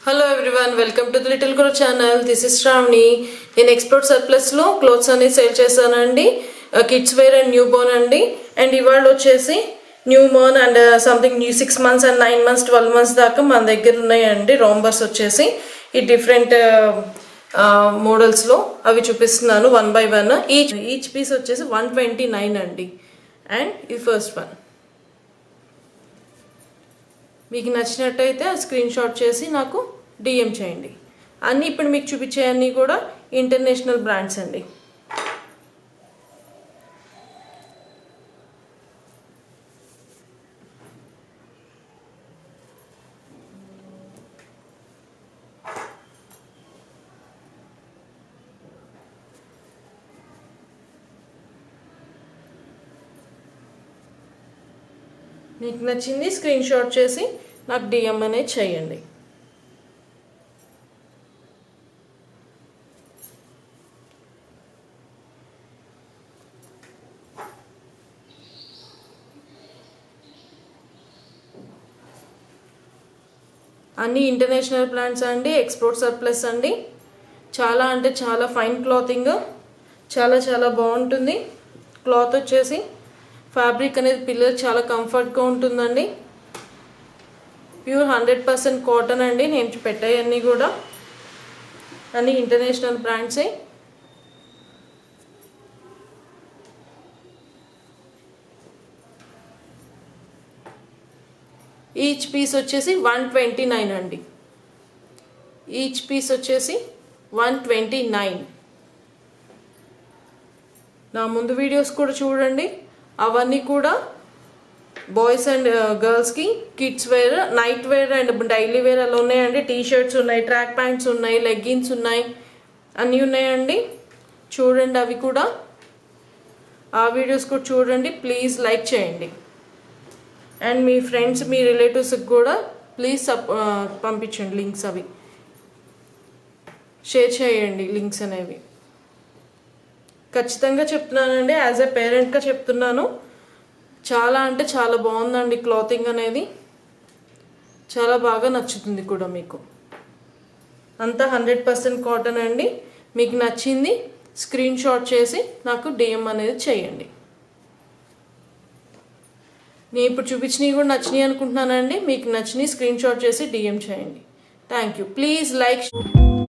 Hello everyone, welcome to the Little Girl channel. This is Shravani. In Export Surplus lo clothes ani sale chesanandi. Kids wear and newborn andi. And ivallo chesi newborn and something new 6 months and 9 months 12 months daaka man daggara unnayandi. Rombers vachesi ee different models lo avi chupistunanu one by one. Each piece vachesi 129 andi. And the first one. మీకు నచ్చినట్టయితే ఆ screen shot చేసి నాకు DM చేయండి. అన్నీ ఇప్పుడు మీకు చూపించే అన్నీ కూడా ఇంటర్నేషనల్ బ్రాండ్స్ అండి. మీకు నచ్చింది స్క్రీన్ షాట్ చేసి నాకు డిఎం అనేది చేయండి. అన్నీ ఇంటర్నేషనల్ బ్రాండ్స్ అండి, ఎక్స్పోర్ట్ సర్ప్లస్ అండి. చాలా అంటే చాలా ఫైన్ క్లాతింగ్, చాలా చాలా బాగుంటుంది. క్లాత్ వచ్చేసి ఫ్యాబ్రిక్ అనేది పిల్లలకు చాలా కంఫర్ట్గా ఉంటుందండి. ప్యూర్ 100% కాటన్ అండి. నేను పెట్టాయన్నీ కూడా అన్నీ ఇంటర్నేషనల్ బ్రాండ్సే. ఈచ్ పీస్ వచ్చేసి 129 అండి. ఈచ్ పీస్ వచ్చేసి 129. నా ముందు వీడియోస్ కూడా చూడండి. అవన్నీ కూడా బాయ్స్ అండ్ గర్ల్స్కి kids wear, night wear and daily wear అలా ఉన్నాయండి. టీషర్ట్స్ ఉన్నాయి, ట్రాక్ ప్యాంట్స్ ఉన్నాయి, లెగ్గిన్స్ ఉన్నాయి, అన్నీ ఉన్నాయండి. చూడండి అవి కూడా, ఆ వీడియోస్ కూడా చూడండి. ప్లీజ్ లైక్ చేయండి. అండ్ మీ ఫ్రెండ్స్, మీ రిలేటివ్స్కి కూడా ప్లీజ్ పంపించండి లింక్స్, అవి షేర్ చేయండి లింక్స్ అనేవి. ఖచ్చితంగా చెప్తున్నానండి, యాజ్ ఏ పేరెంట్గా చెప్తున్నాను. చాలా అంటే చాలా బాగుందండి క్లాతింగ్ అనేది. చాలా బాగా నచ్చుతుంది కూడా మీకు. అంతా 100% కాటన్ అండి. మీకు నచ్చింది స్క్రీన్ షాట్ చేసి నాకు డిఎం అనేది చేయండి. నేను ఇప్పుడు చూపించినవి కూడా నచ్చినాయి అనుకుంటున్నానండి. మీకు నచ్చినవి స్క్రీన్ షాట్ చేసి డిఎం చేయండి. Thank you. Please like.